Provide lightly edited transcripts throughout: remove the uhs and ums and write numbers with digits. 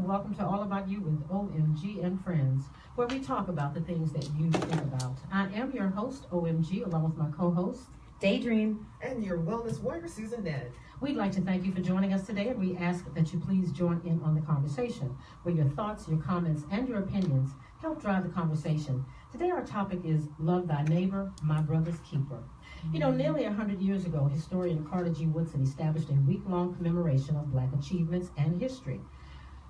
welcome to All About You with OMG and Friends, where we talk about the things that you think about. I am your host, OMG, along with my co-host, Daydream, and your wellness warrior, Susan Ned. We'd like to thank you for joining us today, and we ask that you please join in on the conversation, where your thoughts, your comments, and your opinions help drive the conversation. Today our topic is Love Thy Neighbor, My Brother's Keeper. You know, nearly 100 years ago, historian Carter G. Woodson established a week-long commemoration of Black achievements and history.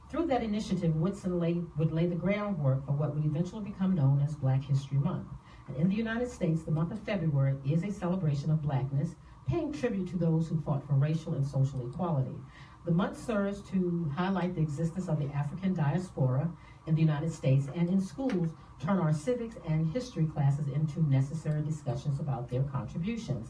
Through that initiative, Woodson would lay the groundwork for what would eventually become known as Black History Month. And in the United States, the month of February is a celebration of Blackness, paying tribute to those who fought for racial and social equality. The month serves to highlight the existence of the African diaspora in the United States, and in schools turn our civics and history classes into necessary discussions about their contributions.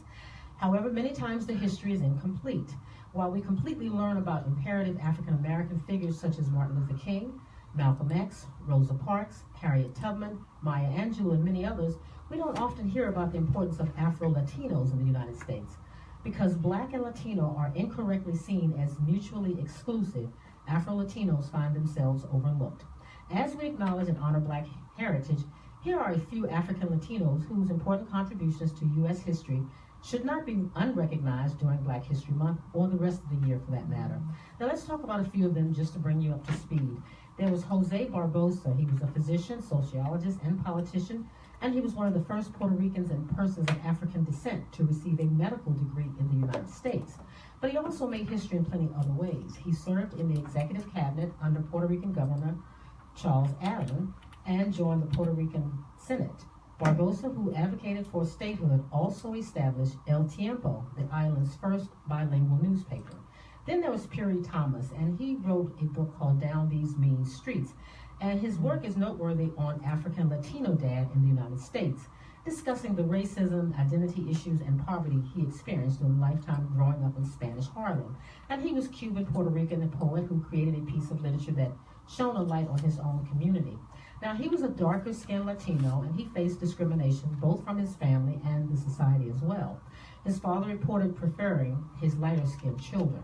However, many times the history is incomplete. While we completely learn about imperative African American figures such as Martin Luther King, Malcolm X, Rosa Parks, Harriet Tubman, Maya Angelou, and many others, we don't often hear about the importance of Afro-Latinos in the United States. Because Black and Latino are incorrectly seen as mutually exclusive, Afro-Latinos find themselves overlooked. As we acknowledge and honor Black heritage, here are a few African Latinos whose important contributions to U.S. history should not be unrecognized during Black History Month or the rest of the year for that matter. Now let's talk about a few of them just to bring you up to speed. There was Jose Barbosa. He was a physician, sociologist, and politician, and he was one of the first Puerto Ricans and persons of African descent to receive a medical degree in the United States. But he also made history in plenty other ways. He served in the executive cabinet under Puerto Rican Governor Charles Allen and joined the Puerto Rican Senate. Barbosa, who advocated for statehood, also established El Tiempo, the island's first bilingual newspaper. Then there was Puri Thomas, and he wrote a book called Down These Mean Streets. And his work is noteworthy on African Latino dad in the United States, discussing the racism, identity issues, and poverty he experienced during a lifetime growing up in Spanish Harlem. And he was Cuban Puerto Rican poet who created a piece of literature that shone a light on his own community. Now, he was a darker-skinned Latino, and he faced discrimination both from his family and the society as well. His father reported preferring his lighter-skinned children.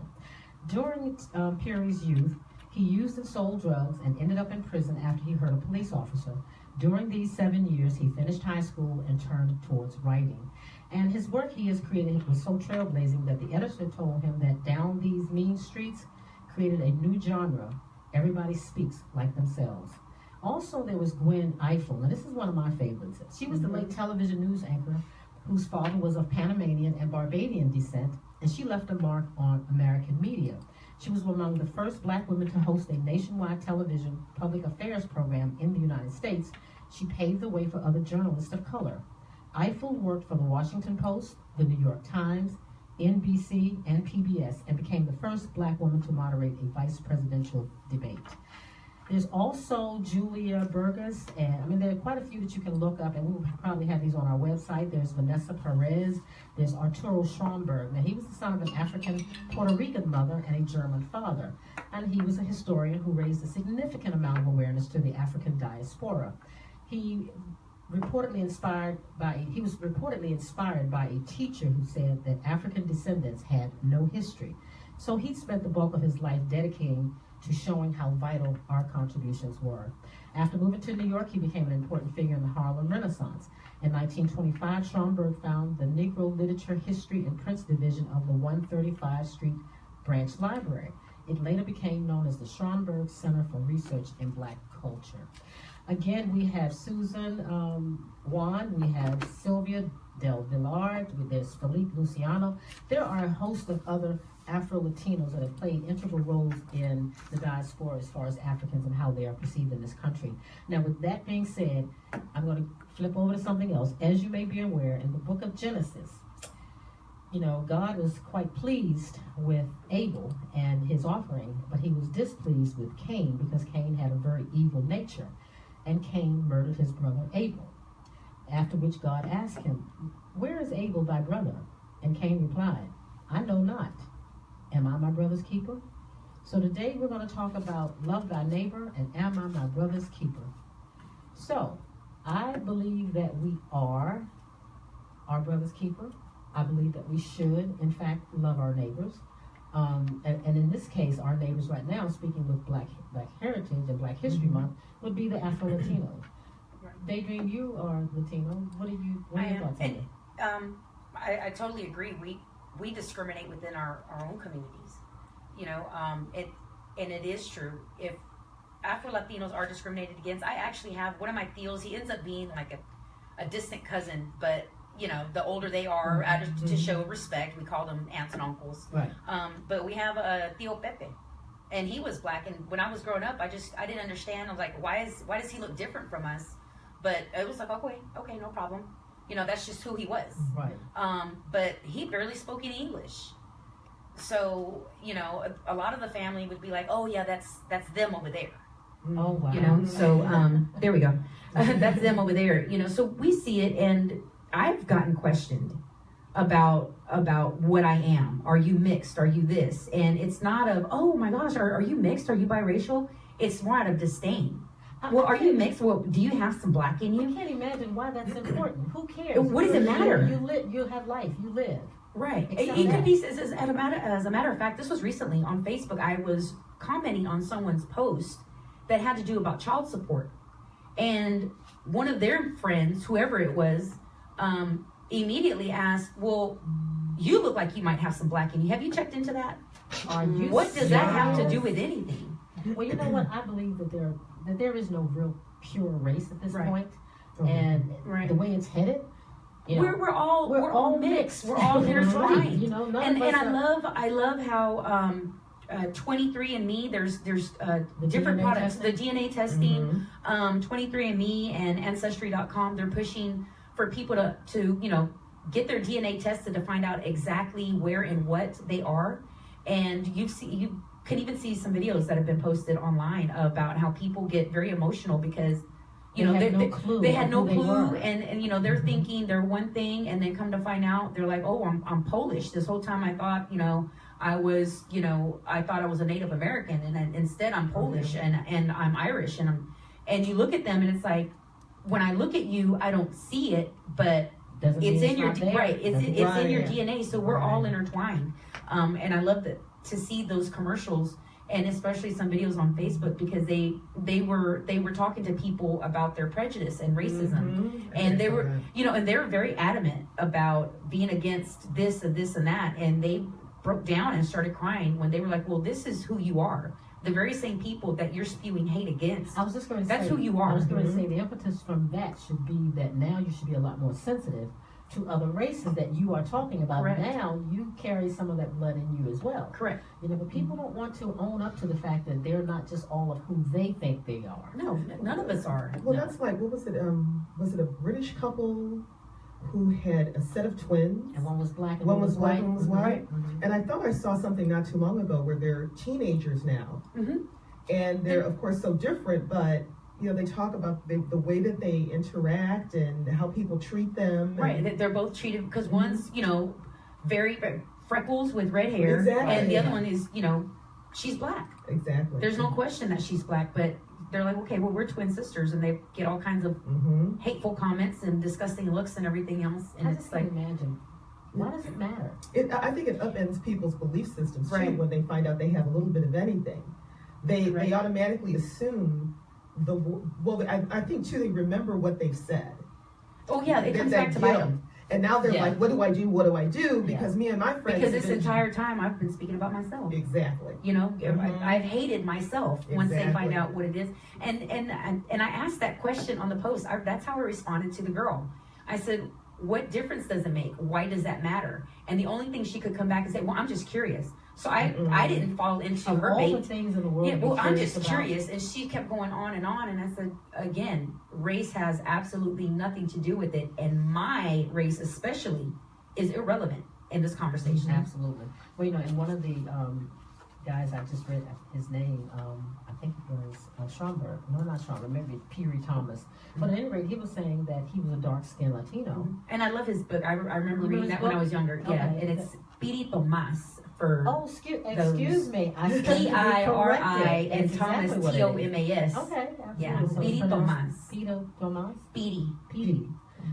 During Puri's youth, he used and sold drugs and ended up in prison after he hurt a police officer. During these 7 years, he finished high school and turned towards writing. And his work he has created was so trailblazing that the editor told him that Down These Mean Streets created a new genre. Everybody speaks like themselves. Also, there was Gwen Ifill, and this is one of my favorites. She was the late television news anchor whose father was of Panamanian and Barbadian descent, and she left a mark on American media. She was among the first Black women to host a nationwide television public affairs program in the United States. She paved the way for other journalists of color. Ifill worked for the Washington Post, the New York Times, NBC, and PBS, and became the first Black woman to moderate a vice presidential debate. There's also Julia Burgess, and there are quite a few that you can look up, and we will probably have these on our website. There's Vanessa Perez, there's Arturo Schomburg. Now, he was the son of an African Puerto Rican mother and a German father, and he was a historian who raised a significant amount of awareness to the African diaspora. He was reportedly inspired by a teacher who said that African descendants had no history. So he spent the bulk of his life dedicating to showing how vital our contributions were. After moving to New York, he became an important figure in the Harlem Renaissance. In 1925, Schomburg founded the Negro Literature, History, and Prints Division of the 135th Street Branch Library. It later became known as the Schomburg Center for Research in Black Culture. Again, we have Susan Juan, we have Sylvia Del Villard, there's Felipe Luciano. There are a host of other Afro-Latinos that have played integral roles in the diaspora as far as Africans and how they are perceived in this country. Now, with that being said, I'm going to flip over to something else. As you may be aware, in the book of Genesis, God was quite pleased with Abel and his offering, but he was displeased with Cain because Cain had a very evil nature, and Cain murdered his brother Abel. After which God asked him, "Where is Abel thy brother?" And Cain replied, "I know not. Am I my brother's keeper?" So today we're going to talk about love thy neighbor and am I my brother's keeper. So I believe that we are our brother's keeper. I believe that we should, in fact, love our neighbors. And in this case, our neighbors right now, speaking with Black Heritage and Black History Month, would be the Afro-Latino. Daydream, you are Latino. What are your thoughts on it? I totally agree. We discriminate within our own communities. It is true. If Afro-Latinos are discriminated against, I actually have one of my tios, he ends up being like a distant cousin, but the older they are, to show respect, we call them aunts and uncles. Right. But we have a Tio Pepe, and he was Black. And when I was growing up, I didn't understand. I was like, why does he look different from us? But it was like, okay, no problem. That's just who he was. Right. But he barely spoke any English. So, a lot of the family would be like, oh yeah, that's them over there. Oh wow. So there we go. That's them over there. So we see it, and I've gotten questioned about what I am. Are you mixed? Are you this? And it's not of, oh my gosh, are you mixed? Are you biracial? It's more out of disdain. Well, are you mixed? Well, do you have some Black in you? I can't imagine why that's important. Who cares? What does it matter? You live. You have life. You live. Right. It could be, as a matter of fact, this was recently on Facebook. I was commenting on someone's post that had to do about child support. And one of their friends, whoever it was, immediately asked, well, you look like you might have some Black in you. Have you checked into that? What does that have to do with anything? Well, you know what? I believe that there is no real pure race at this point. Mm-hmm. And the way it's headed, we're all mixed. We're all intertwined. And I love how 23andMe, there's different products, the DNA testing, 23andMe and Ancestry.com, they're pushing for people to get their DNA tested to find out exactly where and what they are. And you can even see some videos that have been posted online about how people get very emotional because they had no clue, and they're thinking they're one thing, and then come to find out they're like, oh, I'm Polish. This whole time I thought I thought I was a Native American, and instead I'm Polish and I'm Irish, and you look at them and it's like, when I look at you, I don't see it, but it's in your in your DNA. So we're all intertwined, and I love to see those commercials. And especially some videos on Facebook, because they were talking to people about their prejudice and racism, and they were and they were very adamant about being against this and this and that, and they broke down and started crying when they were like, well, this is who you are. The very same people that you're spewing hate against. I was just going to say, that's who you are. I was going to say the impetus from that should be that now you should be a lot more sensitive to other races that you are talking about. Correct. Now you carry some of that blood in you as well. Correct. But people don't want to own up to the fact that they're not just all of who they think they are. No, none of us are. Well, that's like, what was it? Was it a British couple who had a set of twins? And one was Black and one was white. One was white. Mm-hmm. And I thought I saw something not too long ago where they're teenagers now, and they're of course so different, but they talk about the way that they interact and how people treat them. Right, they're both treated, because one's, very freckles with red hair, exactly. And the other one is, she's Black. Exactly. There's no question that she's Black, but they're like, okay, well, we're twin sisters, and they get all kinds of hateful comments and disgusting looks and everything else. And I just can't imagine. Why does it matter? I think it upends people's belief systems too, right. When they find out they have a little bit of anything. They automatically assume I think too, they remember what they've said. Oh yeah, it comes back to bite them. And now they're like, what do I do? What do I do? Because me and my friends. Because this entire time I've been speaking about myself. Exactly. I've hated myself once they find out what it is. And I asked that question on the post. That's how I responded to the girl. I said, what difference does it make? Why does that matter? And the only thing she could come back and say, well, I'm just curious. So I didn't fall into her bait. All the things in the world. Yeah, well, I'm just curious. And she kept going on. And I said, again, race has absolutely nothing to do with it. And my race especially is irrelevant in this conversation. Absolutely. Well, and one of the guys, I just read his name, I think it was Schomburg. No, not Schomburg, maybe Peary Thomas. But at any rate, he was saying that he was a dark-skinned Latino. And I love his book. I remember reading that when I was younger. Okay. Yeah, and it's Espírito Más. Excuse me. P-I-R-I and exactly Thomas, T-O-M-A-S. Okay. Yeah, Espírito Más. Espírito Más? Speedy. Speedy.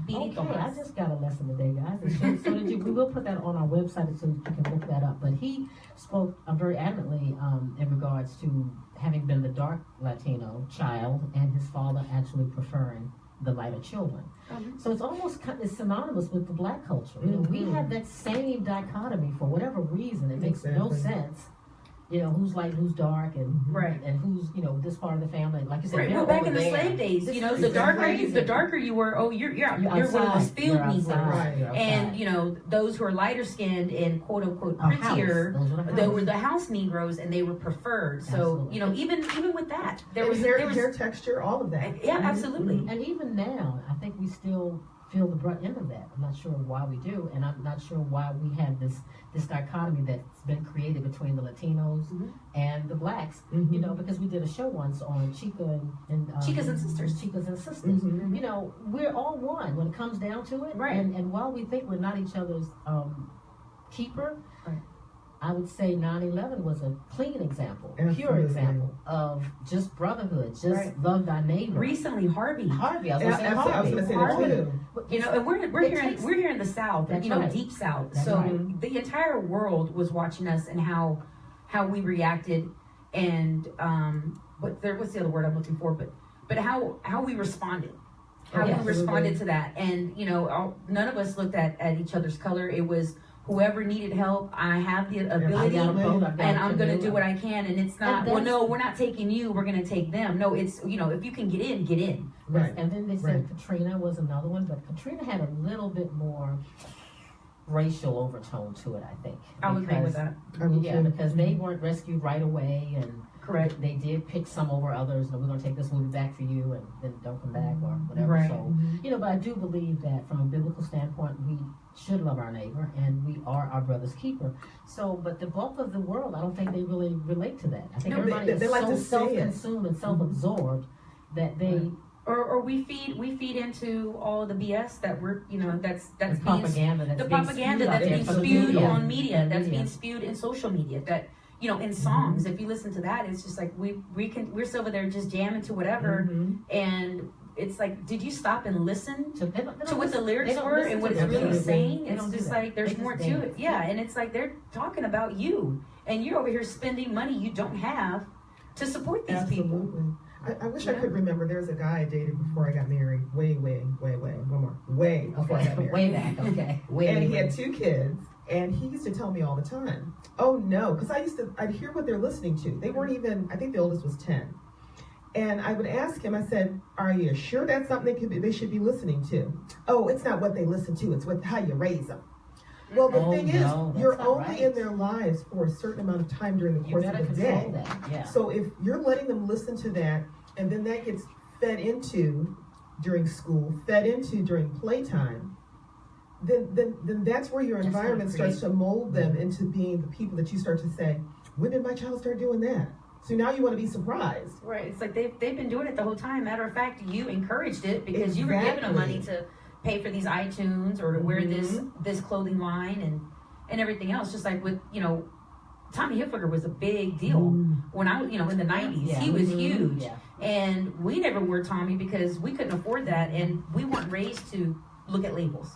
Okay, I just got a lesson today, guys. So did you. We will put that on our website so you can look that up. But he spoke very adamantly in regards to having been the dark Latino child and his father actually preferring the lighter children. So it's almost it's synonymous with the black culture. You know, we have that same dichotomy for whatever reason. It makes no sense. You know, who's light, who's dark, and and who's, you know, this part of the family. Like you said, well, back in the slave days, you know, the darker you were, you're one of those field Negroes, and you know, those who are lighter skinned and quote unquote prettier, they were the house Negroes, and they were preferred. So you know, even with that, there was hair texture, all of that. Yeah, absolutely. And even now, I think we still feel the brunt end of that. I'm not sure why we do, and I'm not sure why we have this dichotomy that's been created between the Latinos and the blacks. You know, because we did a show once on Chicas and Sisters. You know, we're all one when it comes down to it. And while we think we're not each other's keeper, I would say 9/11 was a clean example, pure example of just brotherhood, just love thy neighbor. Recently, Harvey. I was going to say that too. You know, and we're here in the South, you know, deep South. The entire world was watching us and how we reacted, and what's the other word I'm looking for? But how we responded. We responded to that, and you know, none of us looked at each other's color. It was whoever needed help. I have the ability, and I'm going to do what I can. And it's not, well, no, we're not taking you, we're going to take them. No, it's, you know, if you can get in, get in. Right. And then they said Katrina was another one, but Katrina had a little bit more racial overtone to it, I think. I would agree with that. Yeah, because they weren't rescued right away, and they did pick some over others. And we're going to take this movie back for you, and then don't come back or whatever. So, you know, but I do believe that from a biblical standpoint, we should love our neighbor, and we are our brother's keeper. So, but the bulk of the world, I don't think they really relate to that. I think everybody is so self-consumed and self-absorbed that they. Or we feed into all the BS that we're, you know, that's propaganda that's being spewed on media, that's being spewed in social media, that, you know, in songs. If you listen to that, it's just like we're still over there just jamming to whatever, and it's like, did you stop and listen to what the lyrics were and what it's really saying? It's just like there's more to it. Yeah, and it's like they're talking about you, and you're over here spending money you don't have to support these people. I wish I could remember. There's a guy I dated before I got married. Way before I got married. Way back, okay. And he had 2 kids, and he used to tell me all the time, oh no, because I'd hear what they're listening to. They weren't even, I think the oldest was 10. And I would ask him, I said, are you sure that's something they should be listening to? Oh, it's not what they listen to, it's how you raise them. Well, the thing is, you're only in their lives for a certain amount of time during the course of the day. So if you're letting them listen to that, and then that gets fed into during school, fed into during playtime, then that's where your environment starts to mold them into being the people that you start to say, when did my child start doing that? So now you want to be surprised. Right. It's like they've been doing it the whole time. Matter of fact, you encouraged it because you were giving them money to pay for these iTunes or to wear this clothing line and everything else. Just like with, you know, Tommy Hilfiger was a big deal when I was, you know, in the 90s. He was huge. And we never wore Tommy because we couldn't afford that, and we weren't raised to look at labels.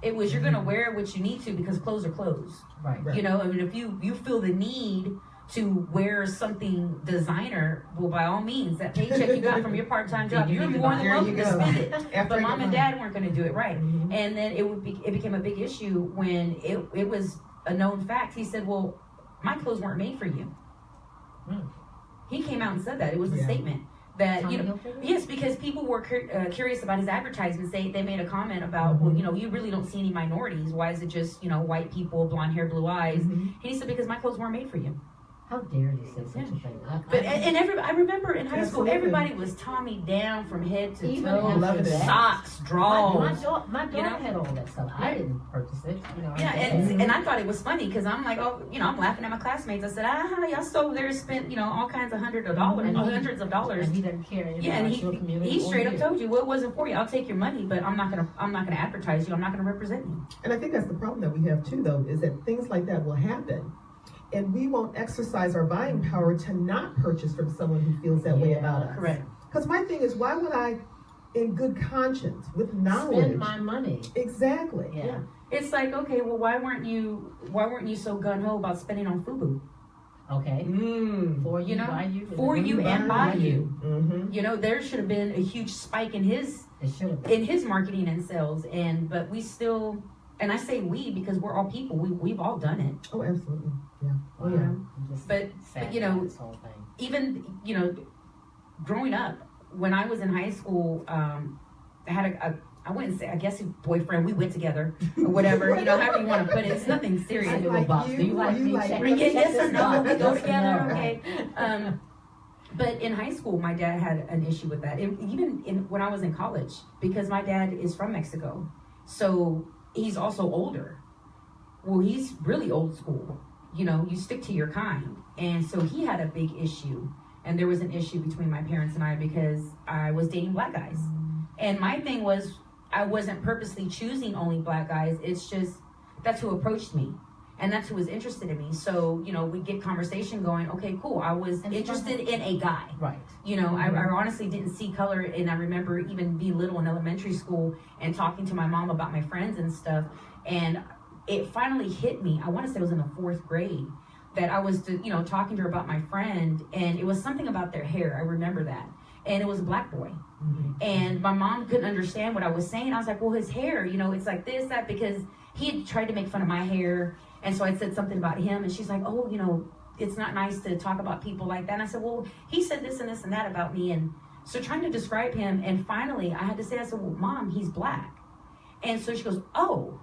It was, you're going to wear what you need to because clothes are clothes. Right. You know, I mean, if you feel the need to wear something designer, well, by all means, that paycheck you got from your part-time job, you're more than welcome to spend it. But mom and dad weren't going to do it right. And then it became a big issue when it was a known fact. He said, well, my clothes weren't made for you. He came out and said that. It was a statement. That, you know, yes, because people were curious about his advertisements. They made a comment about, well, you know, you really don't see any minorities. Why is it just, you know, white people, blonde hair, blue eyes? And he said, because my clothes weren't made for you. How dare you say such a thing? I remember in high school, everybody was Tommy down from head to toe, socks, drawers. My daughter had all that stuff. I didn't purchase it. You know, and I thought it was funny because I'm like, oh, you know, I'm laughing at my classmates. I said, y'all so there spent, you know, all kinds of hundreds of dollars. And he doesn't care. And he straight up told you, well, it wasn't for you. I'll take your money, but I'm not gonna advertise you. I'm not gonna represent you. And I think that's the problem that we have too, though, is that things like that will happen. And we won't exercise our buying power to not purchase from someone who feels that way about us. Correct. Because my thing is, why would I in good conscience with knowledge. Spend my money. Exactly. Yeah. It's like, okay, well, why weren't you so gun ho about spending on FUBU? Okay. For you, by you, for you and by you. Mm-hmm. You know, there should have been a huge spike in his marketing and sales, but we still. And I say we because we're all people. We've all done it. Oh, absolutely. Yeah. Wow. You know? But you know, this whole thing. even growing up, when I was in high school, I had I wouldn't say, I guess, a boyfriend. We went together or whatever. However you want to put it. It's nothing serious. Do you like me? Yes or no? We go together. No. Okay. But in high school, my dad had an issue with that. Even when I was in college, because my dad is from Mexico, so he's also older. Well, he's really old school. You stick to your kind. And so he had a big issue. And there was an issue between my parents and I because I was dating black guys. And my thing was, I wasn't purposely choosing only black guys. It's just, that's who approached me. And that's who was interested in me. So, we get conversation going. Okay, cool. I was interested in a guy. Right. I honestly didn't see color. And I remember even being little in elementary school and talking to my mom about my friends and stuff. And it finally hit me. I want to say it was in the 4th grade that I was, talking to her about my friend. And it was something about their hair. I remember that. And it was a black boy. Mm-hmm. And my mom couldn't understand what I was saying. I was like, well, his hair, it's like this, that, because he had tried to make fun of my hair. And so I said something about him, and she's like, oh, it's not nice to talk about people like that. And I said, well, he said this and this and that about me. And so trying to describe him, and finally I had to say, I said, well, Mom, he's black. And so she goes, oh.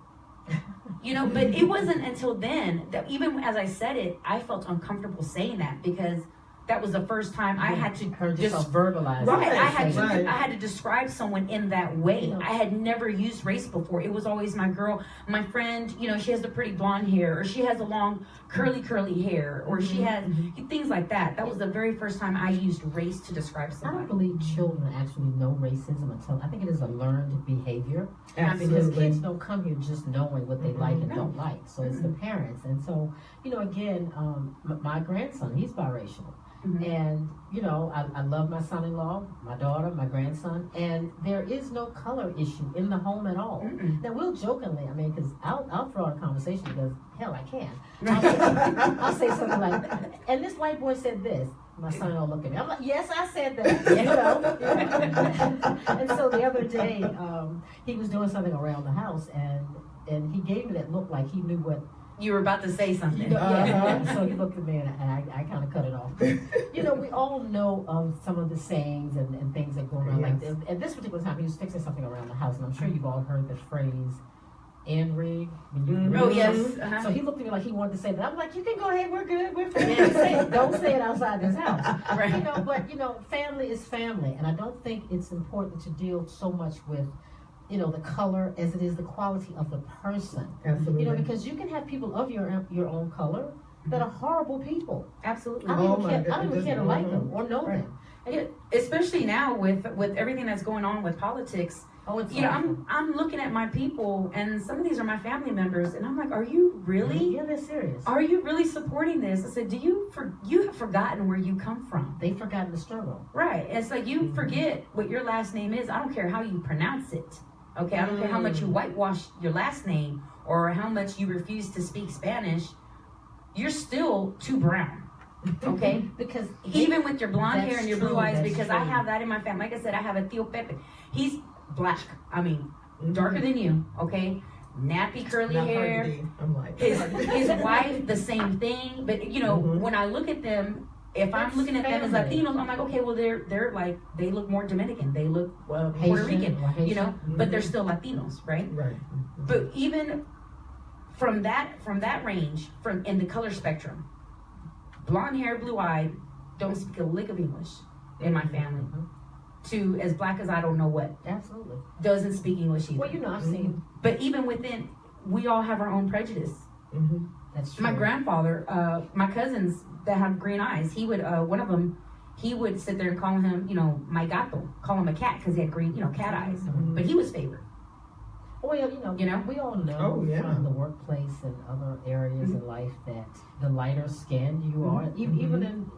But it wasn't until then that even as I said it, I felt uncomfortable saying that because that was the first time I had to just verbalize. Right, I had to describe someone in that way. I had never used race before. It was always my girl, my friend. She has the pretty blonde hair, or she has a long curly hair, or she has things like that. That was the very first time I used race to describe someone. I don't believe children actually know racism until I think it is a learned behavior. Absolutely. Because kids don't come here just knowing what they like and don't like. So it's the parents, and so again, my grandson, he's biracial. And, I love my son-in-law, my daughter, my grandson, and there is no color issue in the home at all. Now, we'll jokingly, because I'll throw out a conversation because, hell, I can. I'll say something like, and this white boy said this. My son-in-law look at me. I'm like, yes, I said that. And so the other day, he was doing something around the house, and he gave me that look like he knew what you were about to say something. So he looked at me and I kind of cut it off. But, we all know of some of the sayings and things that go around. Like at this particular time, he was fixing something around the house, and I'm sure you've all heard the phrase "and rig." Oh yes. So he looked at me like he wanted to say that. I'm like, you can go ahead. We're good. We're fine. Don't say it outside this house. Right. But family is family, and I don't think it's important to deal so much with the color as it is the quality of the person. Absolutely. Because you can have people of your own color that are horrible people. Absolutely. I don't even care to like them or know them. And especially now with everything that's going on with politics. Oh, it's I'm looking at my people, and some of these are my family members, and I'm like, are you really? Yeah, they're serious. Are you really supporting this? I said, you have forgotten where you come from. They've forgotten the struggle. Right. It's like you forget what your last name is. I don't care how you pronounce it. Okay, I don't care how much you whitewash your last name or how much you refuse to speak Spanish. You're still too brown. Okay? Because even with your blonde hair and your blue eyes, because true. I have that in my family. Like I said, I have a Tío Pepe. He's black. Darker than you. Okay? Nappy curly hair. I'm like his wife, the same thing. But when I look at them, if I'm looking at them as Latinos, I'm like, okay, well, they're like, they look more Dominican, they look Puerto Rican, but they're still Latinos, right? Right. But even from that range, in the color spectrum, blonde hair, blue eyed, don't speak a lick of English in my family. To as black as I don't know what. Absolutely. Doesn't speak English either. Well, I've seen. But even within, we all have our own prejudice. That's true. My grandfather, my cousins that have green eyes, he would, one of them, he would sit there and call him, my gato, call him a cat because he had green, cat eyes. But he was favored. Well, we all know from the workplace and other areas in life that the lighter skinned you are, even in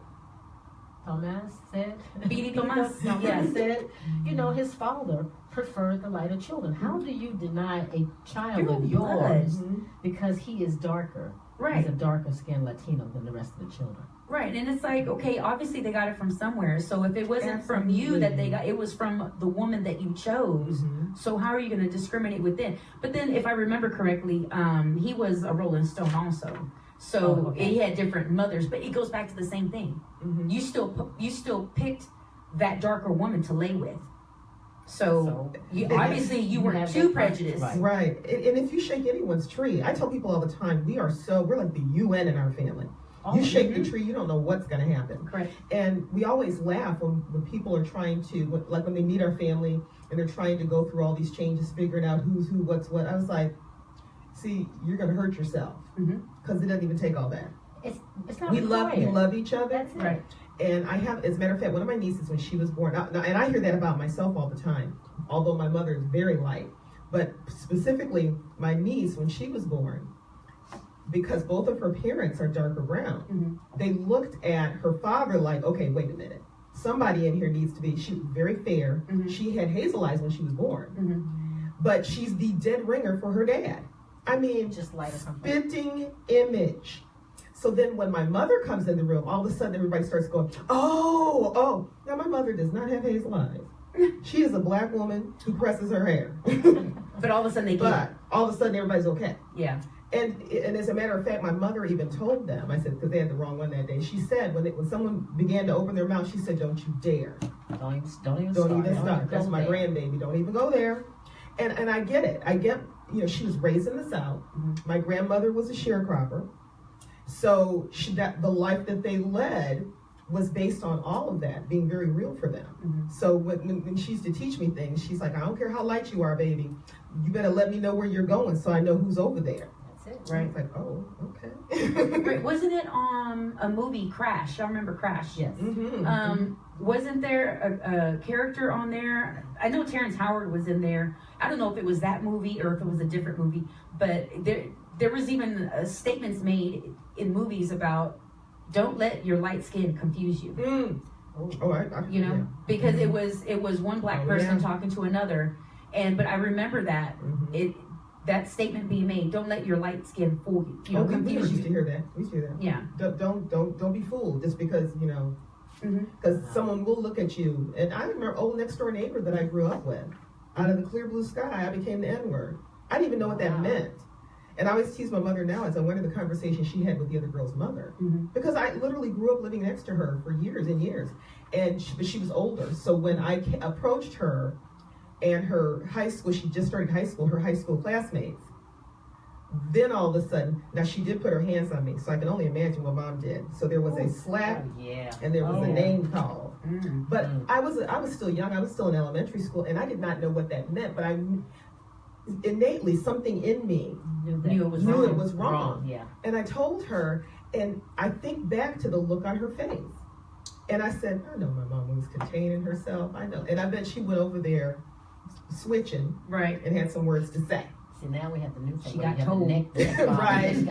Thomas said, Billy Thomas, Thomas said, you know, his father preferred the lighter children. How do you deny a child of yours because he is darker? Right. He's a darker skinned Latino than the rest of the children. Right, and it's like, okay, obviously they got it from somewhere. So if it wasn't from you that they got, it was from the woman that you chose. So how are you going to discriminate within? But then, if I remember correctly, he was a Rolling Stone also. So he had different mothers, but it goes back to the same thing. You still picked that darker woman to lay with. So obviously you weren't too prejudiced. Right. And if you shake anyone's tree, I tell people all the time, we're like the UN in our family. You shake the tree, you don't know what's going to happen. Correct. And we always laugh when people are trying to, like when they meet our family and they're trying to go through all these changes, figuring out who's who, what's what. I was like, see, you're going to hurt yourself because it doesn't even take all that. It's not we love each other. That's it. Right. And I have, as a matter of fact, one of my nieces, when she was born, and I hear that about myself all the time, although my mother is very light, but specifically my niece, when she was born, because both of her parents are darker brown, they looked at her father like, okay, wait a minute. Somebody in here needs to be, she was very fair. She had hazel eyes when she was born. But she's the dead ringer for her dad. I mean, just spitting image. So then when my mother comes in the room, all of a sudden everybody starts going, oh. Now my mother does not have hazel eyes. She is a black woman who presses her hair. But all of a sudden they get it. All of a sudden everybody's okay. Yeah. And as a matter of fact, my mother even told them, I said, because they had the wrong one that day, she said, when someone began to open their mouth, she said, don't you dare. Don't even start. That's my grandbaby. Don't even go there. And I get it. She was raised in the South. My grandmother was a sharecropper. So the life that they led was based on all of that being very real for them. So when she used to teach me things, she's like, I don't care how light you are, baby. You better let me know where you're going so I know who's over there. That's it. Right? It's like, oh, okay. Right. Wasn't it a movie, Crash? Y'all remember Crash? Yes. Wasn't there a character on there? I know Terrence Howard was in there. I don't know if it was that movie or if it was a different movie, but there was even statements made in movies about don't let your light skin confuse you. Because it was one black person talking to another, but I remember that that statement being made. Don't let your light skin fool you. Confuse you. We used to hear that. We used to hear that. Yeah. Don't be fooled just because because someone will look at you. And I remember old next door neighbor that I grew up with. Out of the clear blue sky, I became the N-word. I didn't even know what that meant. And I always tease my mother now as I went into the conversation she had with the other girl's mother. Because I literally grew up living next to her for years and years. But she was older. So when I approached her and her high school, she just started high school, her high school classmates, then all of a sudden, now she did put her hands on me. So I can only imagine what mom did. So there was a slap and there was a name call. But I was still young. I was still in elementary school. And I did not know what that meant. But I innately, something in me knew it was wrong. Yeah. And I told her, and I think back to the look on her face. And I said, I know my mom was containing herself. I know. And I bet she went over there switching and had some words to say. See, now we have the new thing. She got told. Right.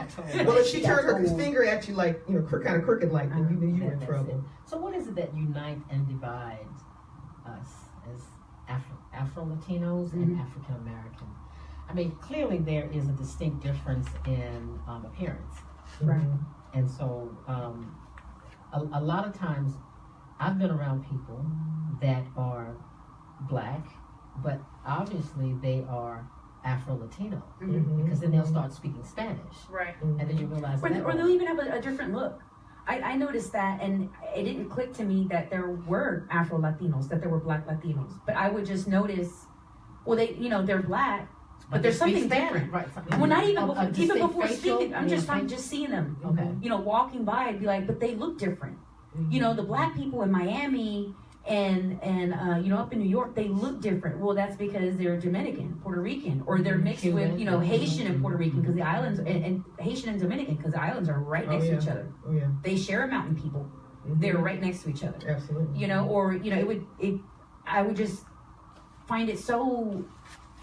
Well, if she turned her finger at you like, kind of crooked like, then you were in trouble. So what is it that unites and divides us as Afro-Latinos and African-American? I mean, clearly there is a distinct difference in appearance. Right. And so a lot of times I've been around people that are black, but obviously they are Afro-Latino, because then they'll start speaking Spanish. Right. And then you realize or they'll even have a different look. I noticed that, and it didn't click to me that there were Afro-Latinos, that there were black Latinos. But I would just notice, well, they're black, but there's something different. Right. Well, not even before speaking. I'm just seeing them. Okay. Walking by, I'd be like, but they look different. The black people in Miami and up in New York, they look different. Well, that's because they're Dominican, Puerto Rican, or they're mixed with Haitian and Puerto Rican, because the islands and Haitian and Dominican, because the islands are right next to each other. Oh yeah. They share a mountain people. They're right next to each other. Absolutely. I would just find it so.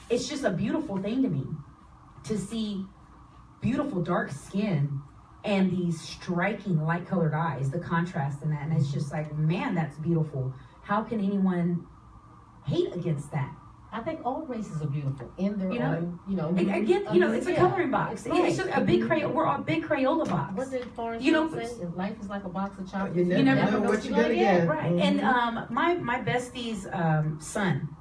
It's just a beautiful thing to me to see beautiful dark skin and these striking light colored eyes, the contrast in that. And it's just like, man, that's beautiful. How can anyone hate against that? I think all races are beautiful in their own, Again, it's a coloring box. Right. It's just a big we're a big Crayola box. What did Forrest say? Life is like a box of chocolates. You never know what you're gonna get. Right. And my bestie's son,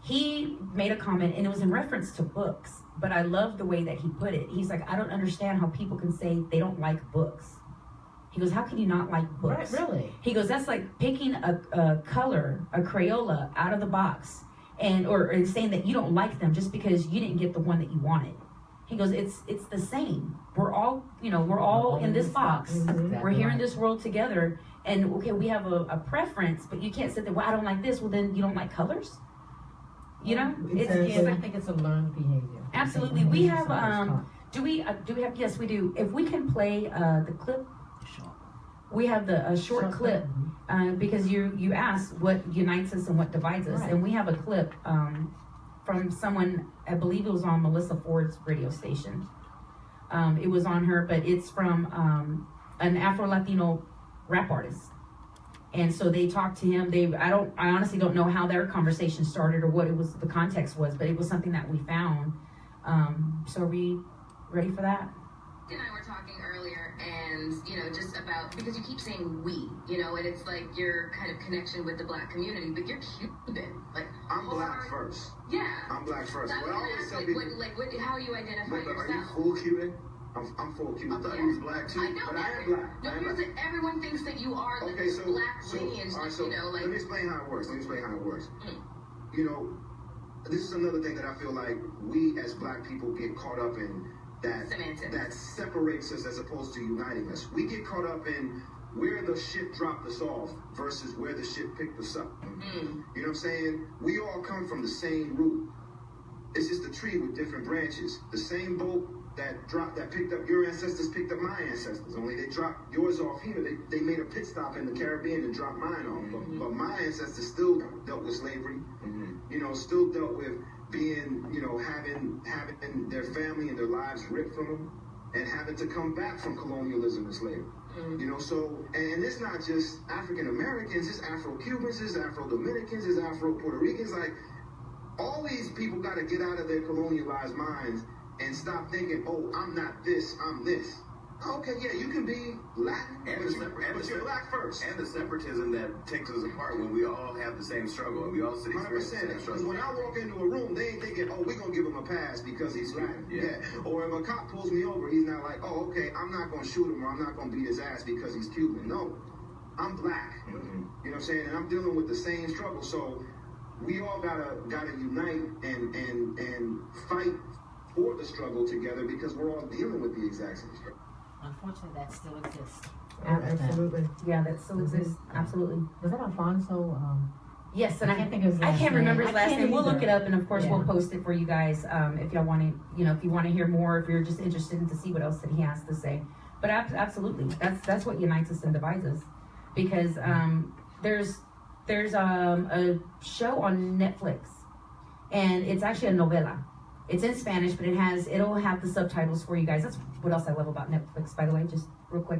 he made a comment, and it was in reference to books. But I love the way that he put it. He's like, I don't understand how people can say they don't like books. He goes, how can you not like books? Right, really? He goes, that's like picking a color, a Crayola out of the box, or saying that you don't like them just because you didn't get the one that you wanted. He goes, it's the same. We're all in this box. Exactly. We're here in this world together, and okay, we have a preference, but you can't say that, well, I don't like this. Well, then you don't like colors. I think it's a learned behavior. Absolutely. We have do we have, yes we do. If we can play the clip, we have the short clip, because you asked what unites us and what divides us, and we have a clip from someone, I believe it was on Melissa Ford's radio station. It was on her, but it's from an Afro-Latino rap artist. And so they talked to him. I honestly don't know how their conversation started or what the context was, but it was something that we found. So are we ready for that? And I were talking earlier, and just about, because you keep saying we, and it's like your kind of connection with the Black community, but you're Cuban, like I'm Black first. Yeah, I'm Black first. So I was gonna ask, how you identify yourself? Are you full Cuban? I'm full Cuban. I thought you was Black too. I know, but I am Black. No, because everyone thinks that you are like this Black lineage. Let me explain how it works. This is another thing that I feel like we as Black people get caught up in, that separates us as opposed to uniting us. We get caught up in where the shit dropped us off versus where the shit picked us up. You know what I'm saying? We all come from the same root. It's just a tree with different branches. The same boat that picked up your ancestors picked up my ancestors. Only they dropped yours off here. They made a pit stop in the Caribbean and dropped mine off. But my ancestors still dealt with slavery. Still dealt with being, having their family and their lives ripped from them, and having to come back from colonialism and slavery. So, and it's not just African Americans, it's Afro-Cubans, it's Afro-Dominicans, it's Afro-Puerto Ricans. Like, all these people got to get out of their colonialized minds and stop thinking, oh, I'm not this, I'm this. Okay, yeah, you can be Latin, but you're Black first. And the separatism that takes us apart when we all have the same struggle and we all sit experience the same struggle. When I walk into a room, they ain't thinking, oh, we're going to give him a pass because he's Latin. Yeah. Or if a cop pulls me over, he's not like, oh, okay, I'm not going to shoot him or I'm not going to beat his ass because he's Cuban. No, I'm Black. You know what I'm saying? And I'm dealing with the same struggle. So we all gotta unite and fight for the struggle together because we're all dealing with the exact same struggle. Unfortunately, that still exists. Absolutely. Yeah, that still exists. Absolutely. Was that Alfonso? Yes, and I can't think of his last I can't remember his last name. We'll look it up, and of course we'll post it for you guys if y'all want to, if you want to hear more, if you're just interested in to see what else that he has to say. But absolutely, that's what unites us and divides us, because there's a show on Netflix, and it's actually a novela. It's in Spanish, but it'll have the subtitles for you guys. That's what else I love about Netflix, by the way. Just real quick.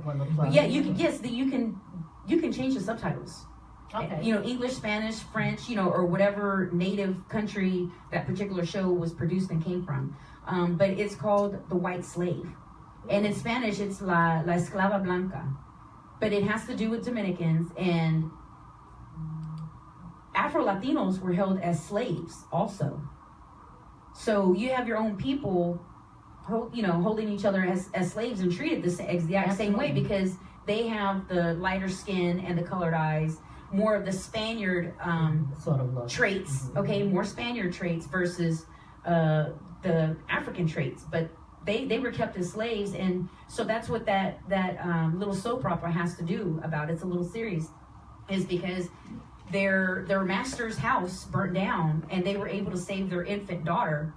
Yeah, you can change the subtitles. Okay. English, Spanish, French, or whatever native country that particular show was produced and came from. But it's called The White Slave, and in Spanish it's La Esclava Blanca. But it has to do with Dominicans, and Afro-Latinos were held as slaves also. So you have your own people, holding each other as slaves and treated the exact same way, because they have the lighter skin and the colored eyes, more of the Spaniard sort of traits, more Spaniard traits versus the African traits. But they were kept as slaves, and so that's what that little soap opera has to do about it. It's a little series, is because their master's house burnt down, and they were able to save their infant daughter,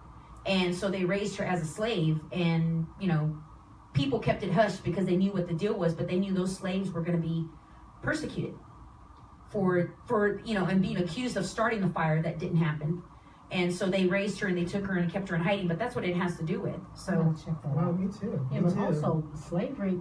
and so they raised her as a slave. And people kept it hushed because they knew what the deal was, but they knew those slaves were going to be persecuted for and being accused of starting the fire that didn't happen. And so they raised her and they took her and kept her in hiding. But that's what it has to do with. So check that out. Well, me too. Yeah, but also slavery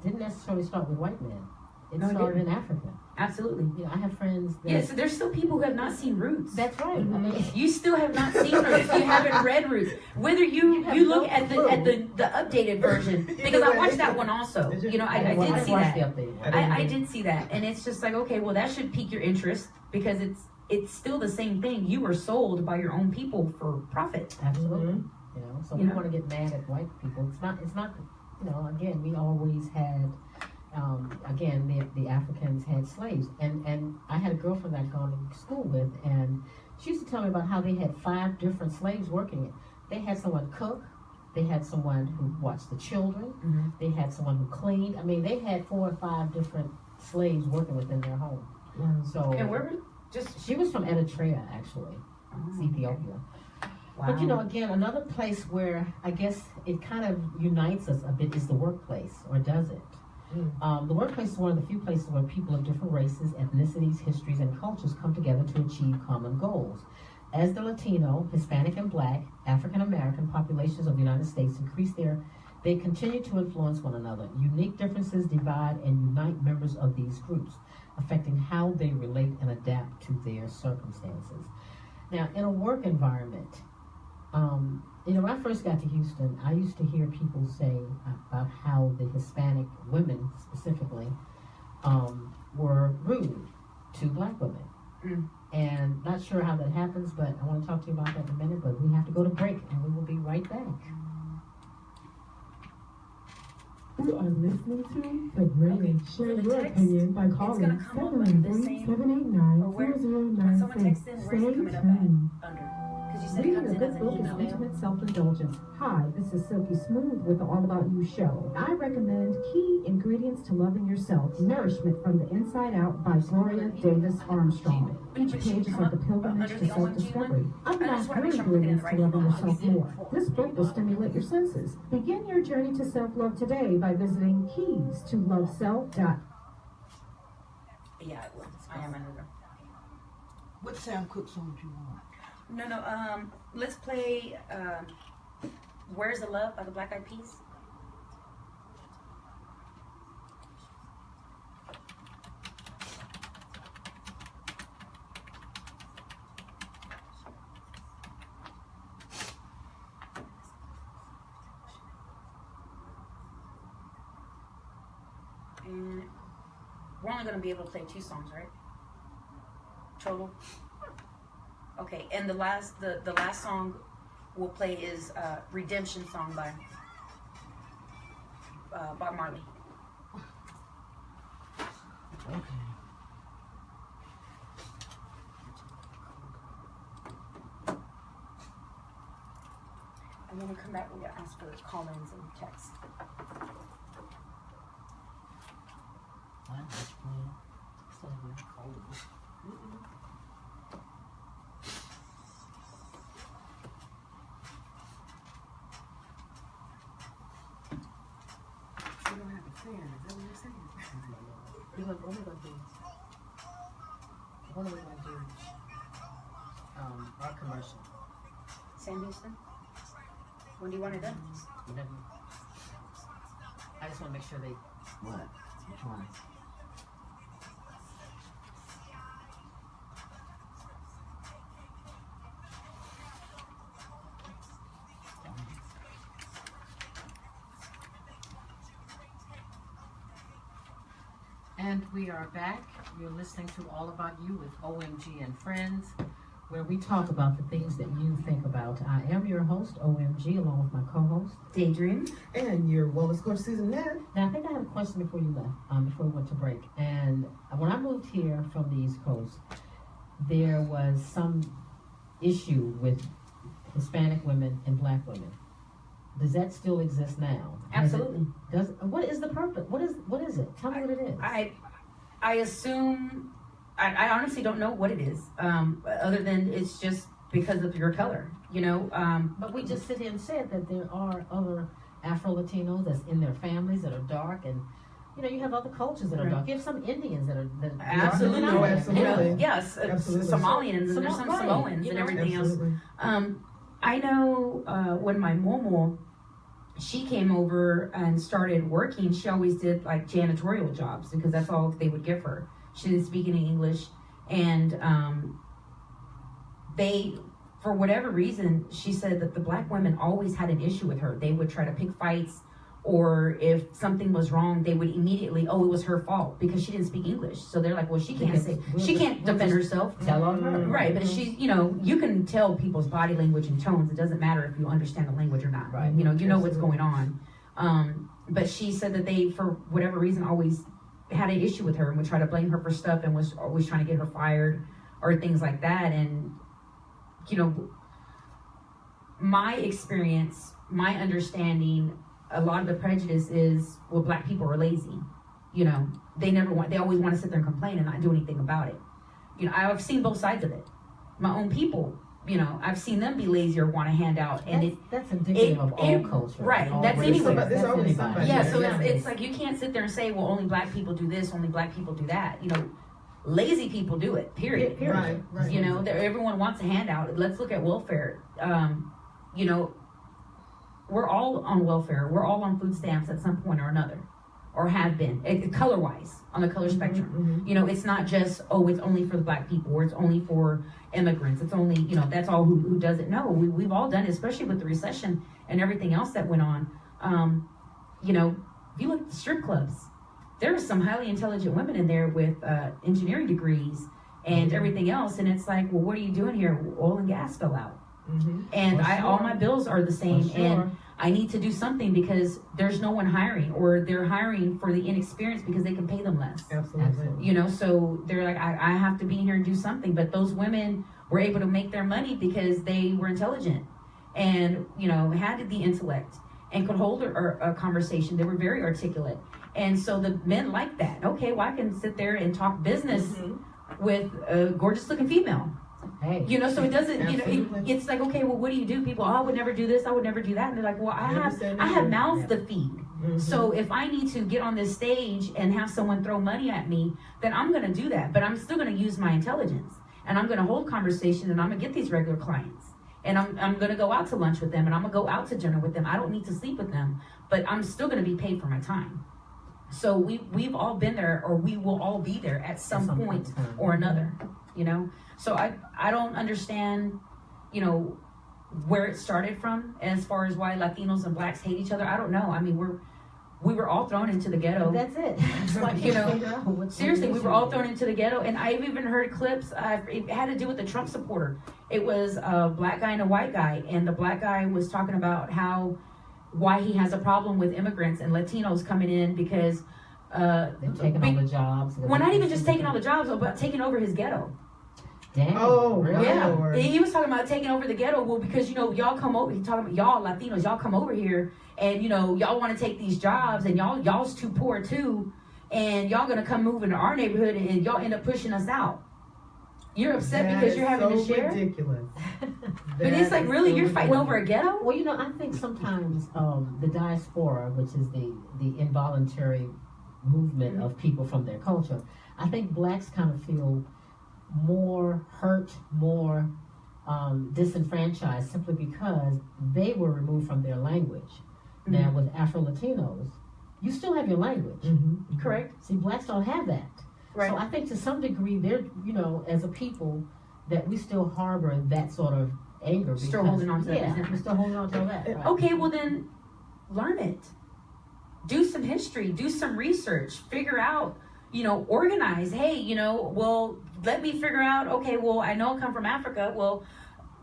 didn't necessarily start with white men. It started in Africa. Absolutely. You know, I have friends that... Yes, there's still people who have not seen Roots. That's right. I mean, you still have not seen Roots. You haven't read Roots. Whether you look at the updated version, because I watched that one also. You know, I did see that. I did see that. And it's just like, okay, well, that should pique your interest because it's still the same thing. You were sold by your own people for profit. Absolutely. You know, so we want to get mad at white people. It's not, you know, again, we always had... the Africans had slaves, and I had a girlfriend that I'd gone to school with, and she used to tell me about how they had 5 different slaves working it. They had someone cook, they had someone who watched the children, they had someone who cleaned. I mean, they had 4 or 5 different slaves working within their home. So, and where she was from Eritrea, actually, it's Ethiopia. Wow. But you know, again, another place where I guess it kind of unites us a bit is the workplace, or does it? The workplace is one of the few places where people of different races, ethnicities, histories, and cultures come together to achieve common goals. As the Latino, Hispanic, and Black, African American populations of the United States increase they continue to influence one another. Unique differences divide and unite members of these groups, affecting how they relate and adapt to their circumstances. Now, in a work environment, you know, when I first got to Houston, I used to hear people say about how the Hispanic women specifically were rude to Black women. And not sure how that happens, but I want to talk to you about that in a minute, but we have to go to break, and we will be right back. You are listening to The Brilliant. Share your opinion by calling 713-789-0096. Stay tuned. Reading a good book is ultimate self-indulgence. Hi, this is Silky Smooth with the All About You show. I recommend Key Ingredients to Loving Yourself, Nourishment from the Inside Out by Gloria Davis Armstrong. Each page is like a pilgrimage to self-discovery. Unlock your ingredients to loving yourself more. This book will stimulate your senses. Begin your journey to self-love today by visiting keystoloveself.com. Yeah, it was. I am under. What Sam Cooke song do you want? No, let's play Where's the Love by the Black Eyed Peas. And we're only going to be able to play 2 songs, right? Total. Okay, and the last song we'll play is Redemption Song by Bob Marley. Okay. And when we come back, we're going to ask for call-ins and texts. What are we going to do? Our commercial. Sam Houston? When do you want it done? Whatever. I just want to make sure they... What? Which one? And we are back. You're listening to All About You with OMG and Friends, where we talk about the things that you think about. I am your host, OMG, along with my co-host, Daydream. And your wellness coach, Susan Ned. Now, I think I had a question before you left, before we went to break. And when I moved here from the East Coast, there was some issue with Hispanic women and Black women. Does that still exist now? Absolutely. What is the purpose? What is it? Tell me what it is. I assume, I honestly don't know what it is, other than it's just because of your color, you know. But we just sit here and said that there are other Afro-Latinos that's in their families that are dark, and you know, you have other cultures that are dark. You have some Indians that are absolutely, no, absolutely. You know, yes, absolutely. Somalians, and there's some Samoans and everything else. I know when my momo she came over and started working. She always did like janitorial jobs because that's all they would give her. She didn't speak any English, and they, for whatever reason, she said that the black women always had an issue with her. They would try to pick fights, or if something was wrong, they would immediately, it was her fault because she didn't speak English. So they're like, well, she can't defend herself. Tell on her. Right, but she's, you can tell people's body language and tones. It doesn't matter if you understand the language or not. Right. You know what's going on. But she said that they, for whatever reason, always had an issue with her and would try to blame her for stuff and was always trying to get her fired or things like that. And, my experience, my understanding, a lot of the prejudice is, well, black people are lazy. They always want to sit there and complain and not do anything about it. I've seen both sides of it. My own people, I've seen them be lazy or want to hand out, and that's indicative of all culture, right? That's anywhere. There's always somebody. Yeah, so it's like you can't sit there and say, well, only black people do this, only black people do that. Lazy people do it. Period. Right. Everyone wants a handout. Let's look at welfare. We're all on welfare. We're all on food stamps at some point or another, or have been, color-wise, on the color spectrum. It's not just, it's only for the black people, or it's only for immigrants. It's only, that's all who does it. No, we've all done it, especially with the recession and everything else that went on. If you look at the strip clubs, there are some highly intelligent women in there with engineering degrees and everything else. And it's like, well, what are you doing here? Oil and gas fell out. And all my bills are the same, and I need to do something because there's no one hiring, or they're hiring for the inexperienced because they can pay them less. Absolutely. So they're like, I have to be here and do something. But those women were able to make their money because they were intelligent and, had the intellect and could hold a conversation. They were very articulate. And so the men liked that. Okay, well, I can sit there and talk business with a gorgeous looking female. Hey. So it doesn't, it's like, okay, well, what do you do? People, I would never do this, I would never do that. And they're like, well, I have mouths to feed. So if I need to get on this stage and have someone throw money at me, then I'm going to do that. But I'm still going to use my intelligence, and I'm going to hold conversation, and I'm going to get these regular clients. And I'm going to go out to lunch with them, and I'm going to go out to dinner with them. I don't need to sleep with them, but I'm still going to be paid for my time. So we've all been there, or we will all be there at some point or another, So I don't understand, where it started from as far as why Latinos and blacks hate each other. I don't know. I mean, we were all thrown into the ghetto. That's it. Seriously, we were all thrown into the ghetto. And I've even heard clips, it had to do with the Trump supporter. It was a black guy and a white guy, and the black guy was talking about why he has a problem with immigrants and Latinos coming in because they're taking all the jobs. We're not even just taking all the jobs, but taking over his ghetto. Dang, really? Yeah. Lord. He was talking about taking over the ghetto. Well, because y'all come over. He's talking about y'all Latinos. Y'all come over here, and y'all want to take these jobs, and y'all's too poor too, and y'all gonna come move into our neighborhood, and y'all end up pushing us out. You're upset because you're having to share. Ridiculous. But it's like, really, you're fighting over a ghetto? Well, I think sometimes the diaspora, which is the involuntary movement of people from their culture, I think blacks kind of feel more hurt, more disenfranchised simply because they were removed from their language. Now, with Afro-Latinos, you still have your language. Correct. See, blacks don't have that. Right. So I think to some degree, they're, as a people, that we still harbor that sort of anger. Still holding on to that. Yeah, we're still holding on to that. Right. Okay, well then, learn it. Do some history. Do some research. Figure out, organize. Hey, well, let me figure out, okay, well, I know I come from Africa. Well,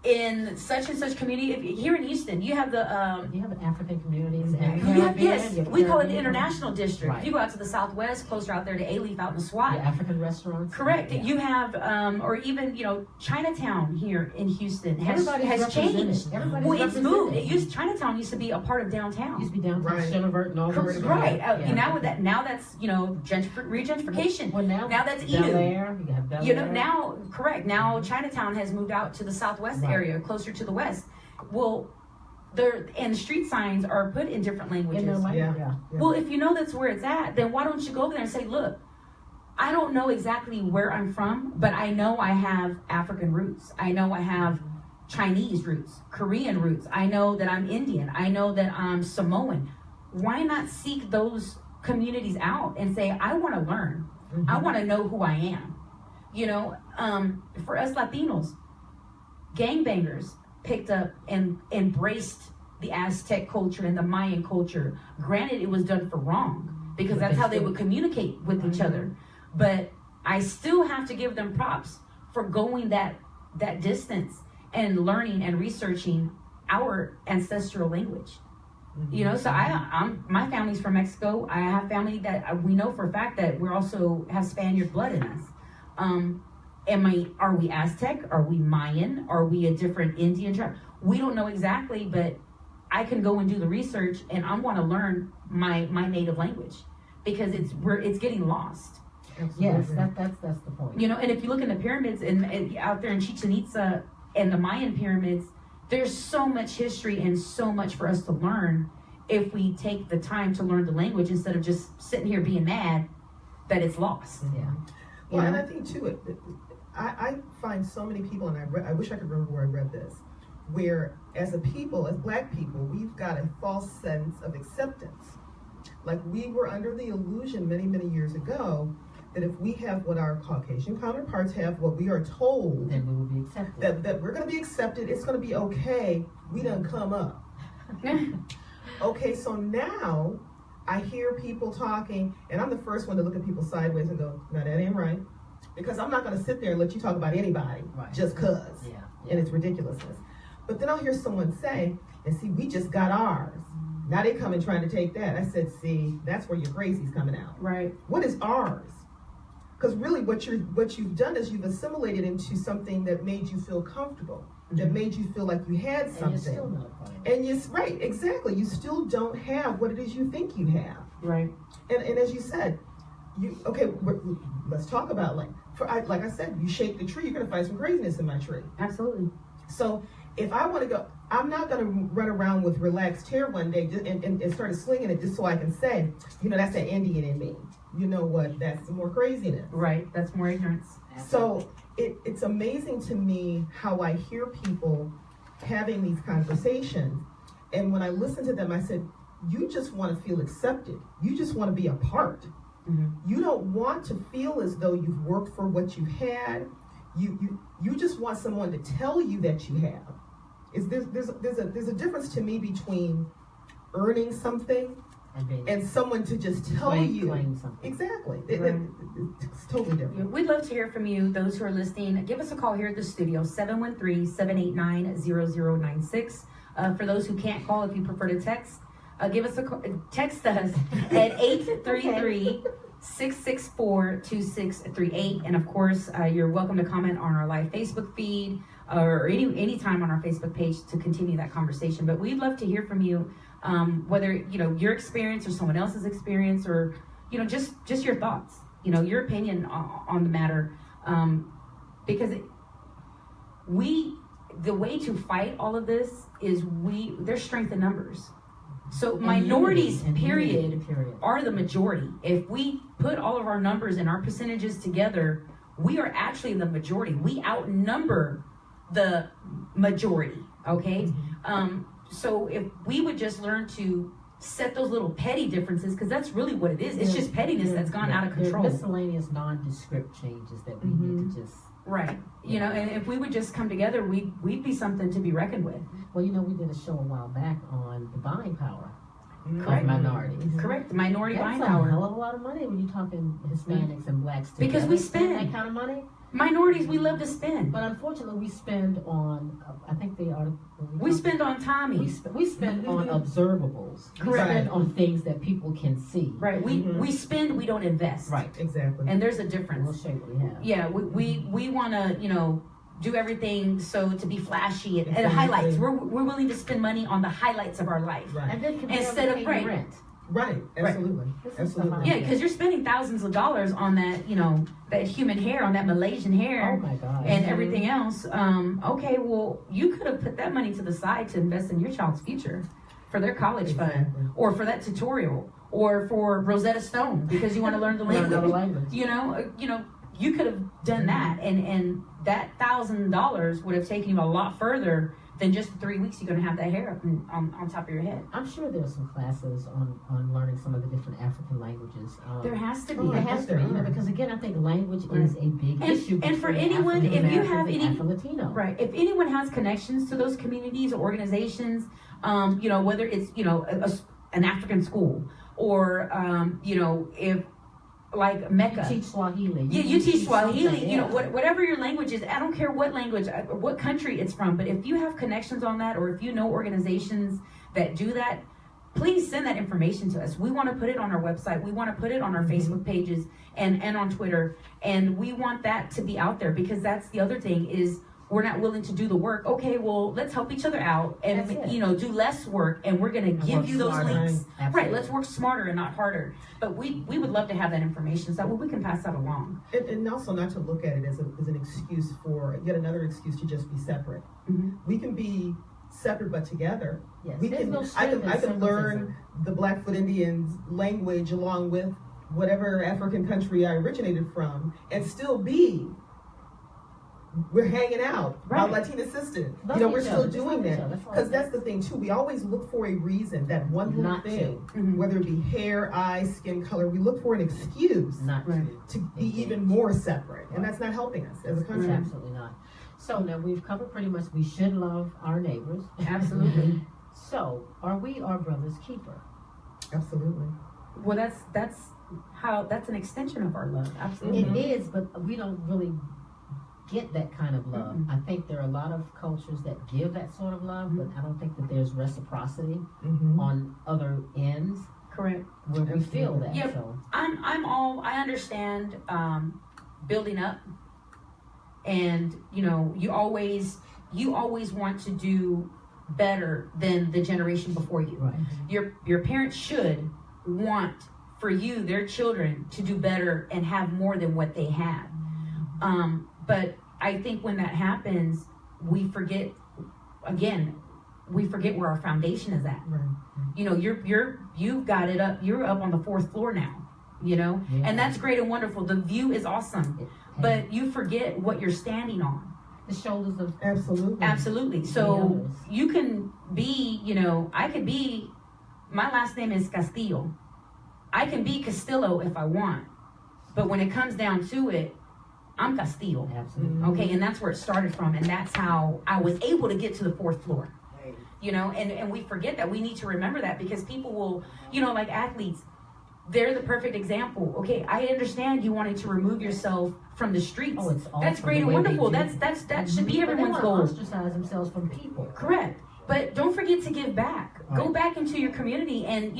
in such and such community, here in Houston, you have the you have African communities, and we call it the International District. Right. If you go out to the Southwest, closer out there to A-Leaf, out in the SWAT, the African restaurants. Correct. Yeah. You have, or even Chinatown here in Houston has changed. Well, it's moved. Chinatown used to be a part of downtown. It used to be downtown, Shenandoah and all that. Right. Now that's regentrification. Well, now that's Bel Air. You have Bel Air. Now correct. Now Chinatown has moved out to the Southwest area, closer to the west. Well, and the street signs are put in different languages. Well, if you know that's where it's at, then why don't you go there and say, look, I don't know exactly where I'm from, but I know I have African roots. I know I have Chinese roots, Korean roots. I know that I'm Indian. I know that I'm Samoan. Why not seek those communities out and say, I want to learn. I want to know who I am. You know, for us Latinos, gangbangers picked up and embraced the Aztec culture and the Mayan culture. Granted, it was done for wrong because that's how they would communicate with each other. But I still have to give them props for going that distance and learning and researching our ancestral language. You know, so my family's from Mexico. I have family that we know for a fact that we also have Spaniard blood in us. Are we Aztec? Are we Mayan? Are we a different Indian tribe? We don't know exactly, but I can go and do the research, and I want to learn my native language because it's getting lost. Absolutely. Yes, that's the point. You know, and if you look in the pyramids and out there in Chichen Itza and the Mayan pyramids, there's so much history and so much for us to learn if we take the time to learn the language instead of just sitting here being mad that it's lost. Yeah. Well, and I think too, I find so many people, and I wish I could remember where I read this, where as a people, as Black people, we've got a false sense of acceptance. Like we were under the illusion many, many years ago that if we have what our Caucasian counterparts have, what we are told, then we will be accepted. That we're going to be accepted, it's going to be okay, we done come up. Okay, so now I hear people talking, and I'm the first one to look at people sideways and go, no, that ain't right. Because I'm not going to sit there and let you talk about anybody just because. Yeah. And it's ridiculousness. But then I'll hear someone say, and see, we just got ours. Now they come and trying to take that. I said, see, that's where your crazy's coming out. Right. What is ours? Because really what you've done is you've assimilated into something that made you feel comfortable, that made you feel like you had something. And you're still not a part of it. And you, right, exactly. You still don't have what it is you think you have. Right. And as you said, let's talk about like I said, you shake the tree, you're going to find some craziness in my tree. Absolutely. So if I want to go, I'm not going to run around with relaxed hair one day and start slinging it just so I can say, you know, that's that Indian in me. You know what? That's more craziness. Right. That's more ignorance. So it's amazing to me how I hear people having these conversations. And when I listen to them, I said, you just want to feel accepted. You just want to be a part. Mm-hmm. You don't want to feel as though you've worked for what you had. You just want someone to tell you that you have. There's a difference to me between earning something and someone to just tell you. Claim something. Exactly. Right. It's totally different. We'd love to hear from you, those who are listening. Give us a call here at the studio, 713-789-0096. For those who can't call, if you prefer to text, give us text us at 833-664-2638. And of course, you're welcome to comment on our live Facebook feed or any time on our Facebook page to continue that conversation. But we'd love to hear from you, whether your experience or someone else's experience, or just your thoughts, your opinion on the matter, because the way to fight all of this is there's strength in numbers. So minorities, period, are the majority. If we put all of our numbers and our percentages together, we are actually the majority. We outnumber the majority, okay? Mm-hmm. So if we would just learn to set those little petty differences, because that's really what it is. It's just pettiness that's gone out of control. There are miscellaneous nondescript changes that we need to just... Right. And if we would just come together, we'd be something to be reckoned with. Well, we did a show a while back on the buying power of minorities. Correct. Minority buying power. That's a hell of a lot of money when you're talking Hispanics and blacks together. Because we spend that kind of money. Minorities, we love to spend. But unfortunately, we spend on, I think they are... We spend on Tommy. We spend on observables. Correct. We spend on things that people can see. Right. We spend, we don't invest. Right. Exactly. And there's a difference. We'll show you what we have. Yeah, we want to, do everything so to be flashy and highlights. We're willing to spend money on the highlights of our life. Right. And then instead of rent. Right, absolutely. Absolutely. Yeah, because you're spending thousands of dollars on that, that human hair, on that Malaysian hair. Oh my God. And everything else. Okay, well, you could have put that money to the side to invest in your child's future, for their college fund, or for that tutorial, or for Rosetta Stone, because you want to learn the language. you could have done that, and that $1,000 would have taken you a lot further than just the 3 weeks you're going to have that hair up on top of your head. I'm sure there's some classes on learning some of the different African languages. There has to be. There has to be, because again, I think language is a big issue. And for anyone, if you have any Afro-Latino, right, if anyone has connections to those communities or organizations, whether it's an African school or if like Mecca. You teach Swahili. You teach Swahili. Yeah. Whatever your language is. I don't care what language, what country it's from. But if you have connections on that, or if you know organizations that do that, please send that information to us. We want to put it on our website. We want to put it on our Facebook pages and on Twitter. And we want that to be out there, because that's the other thing is we're not willing to do the work. Okay, well, let's help each other out and do less work, and we're going to give you those links. Absolutely. Right, let's work smarter and not harder. But we would love to have that information so that we can pass that along. And also not to look at it as an excuse for yet another excuse to just be separate. Mm-hmm. We can be separate but together. Yes. We can. I can learn the Blackfoot Indians language along with whatever African country I originated from, and still be. We're hanging out. Right. Our Latina sister. We're still doing that. Because that's the thing too. We always look for a reason, that one little Not thing, Mm-hmm. whether it be hair, eyes, skin color. We look for an excuse Not to be even more separate, and that's not helping us as a country. Absolutely not. So now we've covered pretty much. We should love our neighbors. Absolutely. So are we our brother's keeper? Absolutely. Well, that's an extension of our love. Absolutely. It is, but we don't really get that kind of love. Mm-hmm. I think there are a lot of cultures that give that sort of love, but I don't think that there's reciprocity on other ends. Correct. Where we feel that. Yep. So I understand building up, and you always want to do better than the generation before you. right. Your parents should want for you, their children, to do better and have more than what they had. But I think when that happens, we forget where our foundation is at. Right. You've got it up. You're up on the 4th floor now. Yeah. And that's great and wonderful. The view is awesome, but you forget what you're standing on. The shoulders of Absolutely. So you can be, I could be. My last name is Castillo. I can be Castillo if I want, but when it comes down to it, I'm Castillo. Absolutely. Okay, and that's where it started from, and that's how I was able to get to the 4th floor. And we forget that. We need to remember that, because people will, like athletes, they're the perfect example. Okay, I understand you wanted to remove yourself from the streets. Oh, it's awesome. That's great and wonderful. That should be everyone's goal. Ostracize themselves from people. Correct. But don't forget to give back. Right. Go back into your community and,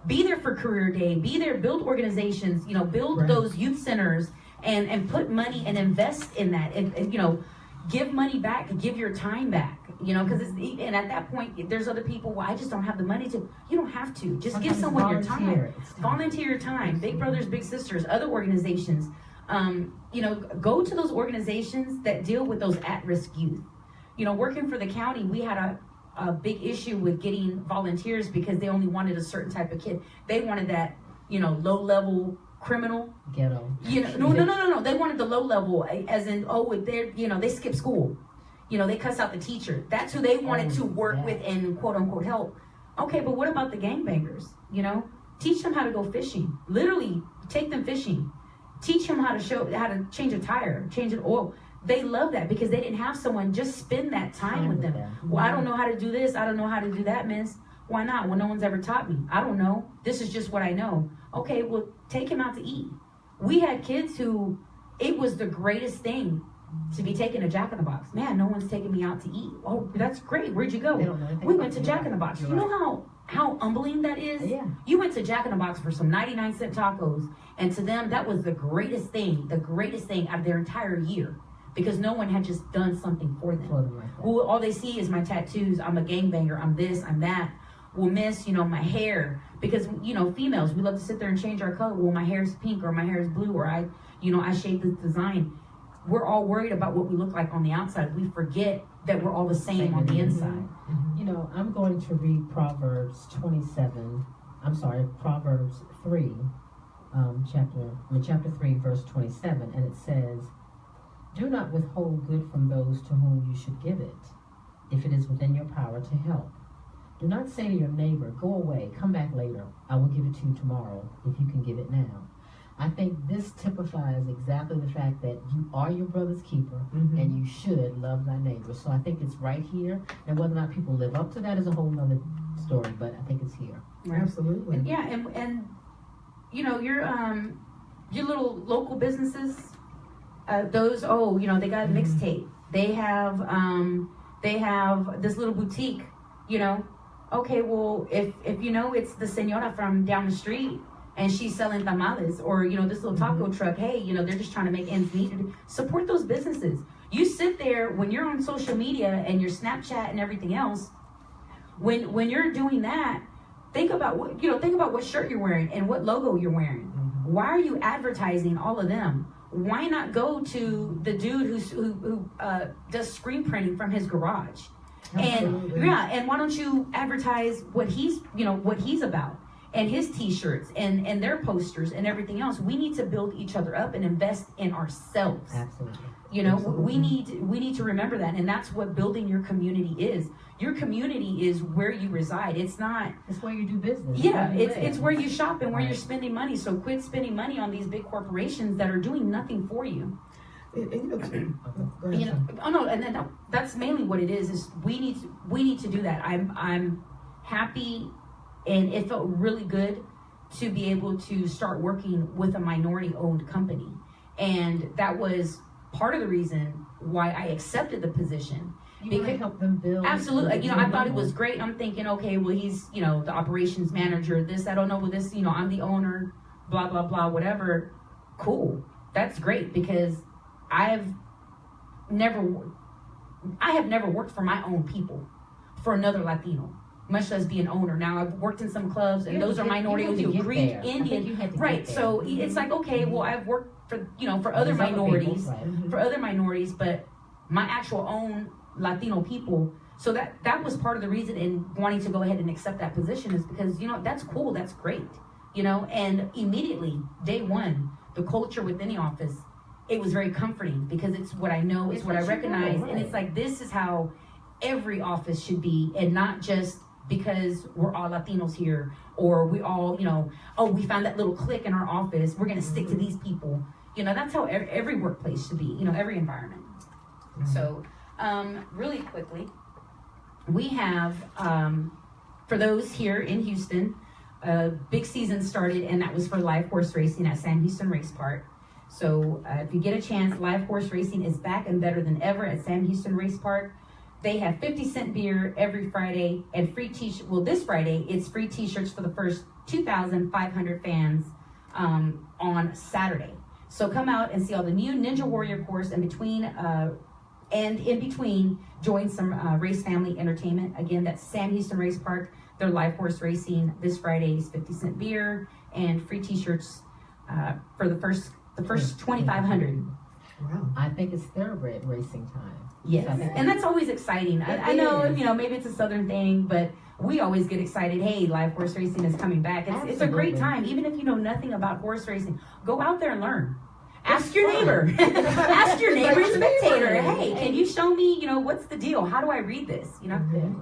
be there for career day. Be there, build organizations, build those youth centers and put money and invest in that. And give money back, give your time back, because and at that point, there's other people, well, I just don't have the money to. You don't have to. Just Sometimes give someone your time. Volunteer your time. Big Brothers, Big Sisters, other organizations. Go to those organizations that deal with those at-risk youth. Working for the county, we had a big issue with getting volunteers because they only wanted a certain type of kid. They wanted that, low-level criminal. Ghetto. No. They wanted the low level, as in, they skip school. They cuss out the teacher. That's who they wanted to work with and quote unquote help. Okay, but what about the gangbangers? Teach them how to go fishing. Literally, take them fishing. Teach them how to change a tire, change an oil. They love that because they didn't have someone. Just spend that time with them. Well, I don't know how to do this. I don't know how to do that, miss. Why not? Well, no one's ever taught me. I don't know. This is just what I know. Okay, well, take him out to eat. We had kids who, it was the greatest thing to be taking a Jack in the Box. Man, no one's taking me out to eat. Oh, that's great. Where'd you go? We went to Jack in the Box. You know how humbling that is? Yeah. You went to Jack in the Box for some 99-cent tacos, and to them, that was the greatest thing out of their entire year. Because no one had just done something for them. Like well, all they see is my tattoos. I'm a gangbanger. I'm this, I'm that. Well, miss, my hair. Because, females, we love to sit there and change our color. Well, my hair is pink or my hair is blue or I shade this design. We're all worried about what we look like on the outside. We forget that we're all the same on the inside. I'm going to read Proverbs 3, chapter 3, verse 27, and it says, "Do not withhold good from those to whom you should give it, if it is within your power to help. Do not say to your neighbor, 'Go away, come back later. I will give it to you tomorrow,' if you can give it now." I think this typifies exactly the fact that you are your brother's keeper, and you should love thy neighbor. So I think it's right here, and whether or not people live up to that is a whole nother story, but I think it's here. Absolutely. Yeah, and you know, your little local businesses, those, they got a mixtape. They have this little boutique, Okay, well, if it's the senora from down the street and she's selling tamales, or this little taco truck, hey, they're just trying to make ends meet. Support those businesses. You sit there when you're on social media and your Snapchat and everything else. When you're doing that, think about what shirt you're wearing and what logo you're wearing. Why are you advertising all of them? Why not go to the dude who does screen printing from his garage? Absolutely. And why don't you advertise what he's about, and his T-shirts and their posters and everything else? We need to build each other up and invest in ourselves. Absolutely. We need to remember that, and that's what building your community is. Your community is where you reside. It's not. It's where you do business. Yeah, it's where you shop and where you're spending money. So quit spending money on these big corporations that are doing nothing for you. That's mainly what it is. Is we need to do that. I'm happy, and it felt really good to be able to start working with a minority-owned company, and that was part of the reason why I accepted the position. You want to help them build. Absolutely. I thought it was great. I'm thinking, okay, well, he's, the operations manager, this, I don't know, with this, I'm the owner, blah, blah, blah, whatever. Cool. That's great, because I have never worked for my own people, for another Latino, much less be an owner. Now, I've worked in some clubs, and those are minorities, Greek, Indian, right? So it's like, okay, well, I've worked for other minorities, but my actual own Latino people. So that was part of the reason in wanting to go ahead and accept that position, is because, that's cool, that's great, and immediately, day one, the culture within the office, it was very comforting, because it's what I know, it's what I recognize, and it's like, this is how every office should be, and not just because we're all Latinos here, or we all, we found that little clique in our office, we're going to stick to these people. That's how every workplace should be, every environment. So, really quickly, we have, for those here in Houston, a big season started, and that was for live horse racing at Sam Houston Race Park. So if you get a chance, live horse racing is back and better than ever at Sam Houston Race Park. They have 50-cent beer every Friday and free t-shirts. Well, this Friday, it's free t-shirts for the first 2,500 fans on Saturday. So come out and see all the new Ninja Warrior course, and in between, join some Race Family Entertainment. Again, that's Sam Houston Race Park. They're live horse racing this Friday. Is 50-cent beer and free t-shirts for the first 2,500. Wow. I think it's thoroughbred racing time. Yes, and that's always exciting. I know, maybe it's a Southern thing, but we always get excited. Hey, live horse racing is coming back. It's a great time. Even if you know nothing about horse racing, go out there and learn. Ask your neighbor. Ask your neighbor spectator. Hey, can you show me, what's the deal? How do I read this?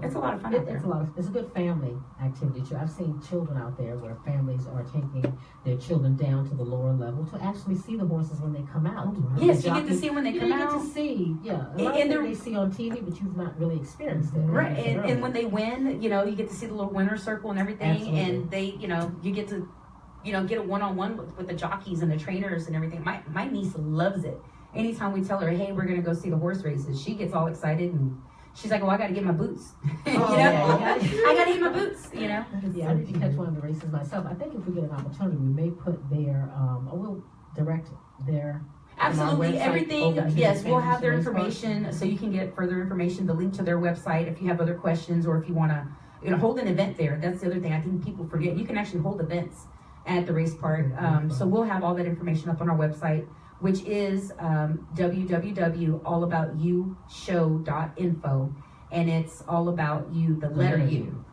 It's a lot of fun out there. It's a good family activity too. I've seen children out there where families are taking their children down to the lower level to actually see the horses when they come out. Yes, you get to see when they come out. You get to see, a lot of they see on TV, but you've not really experienced it. Right, and when they win, you get to see the little winner's circle and everything. Absolutely. And they, you get to get a one-on-one with the jockeys and the trainers and everything. My niece loves it. Anytime we tell her, hey, we're going to go see the horse races, she gets all excited, and she's like, well, I got to get my boots. I got to get my boots, Yeah, I need to catch one of the races myself. I think if we get an opportunity, we may put their, we'll direct their... Absolutely, everything, yes, we'll have their information, so you can get further information, the link to their website, if you have other questions, or if you want to, hold an event there. That's the other thing I think people forget. You can actually hold events at the race park. So we'll have all that information up on our website, which is www.allaboutyouShow.info, and it's all about you, the letter U,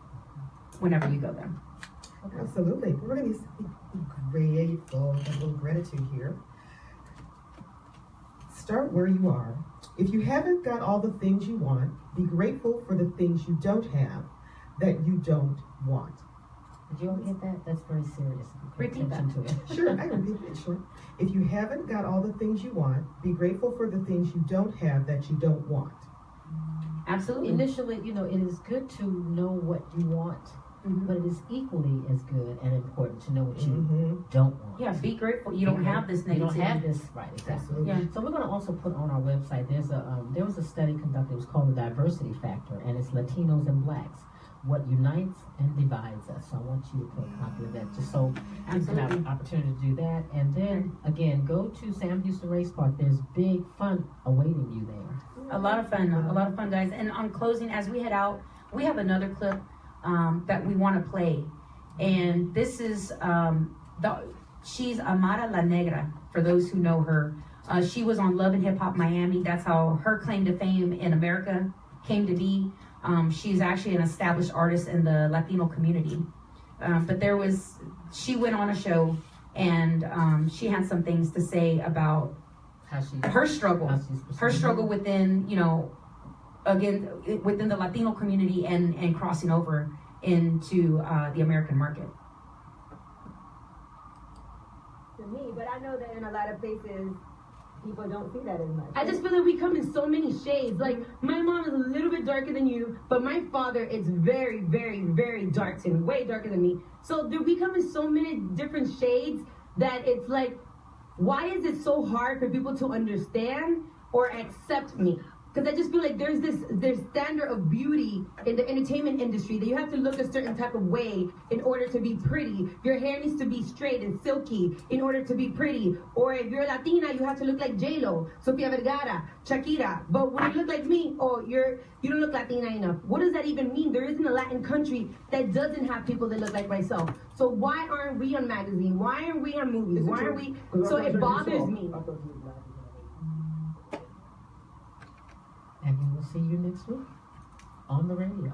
whenever you go there. Absolutely. Grateful. Got a little gratitude here. Start where you are. If you haven't got all the things you want, be grateful for the things you don't have that you don't want. Did you all get that? That's very serious. Repeat that. To it. Sure, I can repeat it. Sure. If you haven't got all the things you want, be grateful for the things you don't have that you don't want. Absolutely. Initially, it is good to know what you want, but it is equally as good and important to know what you don't want. Yeah, be grateful. You don't have this negativity. You don't have this, right? Exactly. Absolutely. Yeah. So we're going to also put on our website. There was a study conducted. It was called the Diversity Factor, and it's Latinos and Blacks. What unites and divides us. So I want you to put a copy of that, just so you can have an opportunity to do that. And then again, go to Sam Houston Race Park. There's big fun awaiting you there. A lot of fun, guys. And on closing, as we head out, we have another clip that we want to play, and this is she's Amara La Negra. For those who know her, she was on Love and Hip Hop Miami. That's how her claim to fame in America came to be. She's actually an established artist in the Latino community. But she went on a show, and she had some things to say about her struggle within, again, within the Latino community and crossing over into the American market. To me, but I know that in a lot of places, people don't see that as much. I just feel like we come in so many shades. Like, my mom is a little bit darker than you, but my father is very, very, very dark and way darker than me. So we come in so many different shades that it's like, why is it so hard for people to understand or accept me? Because I just feel like there's standard of beauty in the entertainment industry that you have to look a certain type of way in order to be pretty. Your hair needs to be straight and silky in order to be pretty. Or if you're Latina, you have to look like J-Lo, Sofia Vergara, Shakira. But when you look like me, you don't look Latina enough. What does that even mean? There isn't a Latin country that doesn't have people that look like myself. So why aren't we on magazine? Why aren't we on movies? Why aren't we? So it bothers me. And we will see you next week on the radio.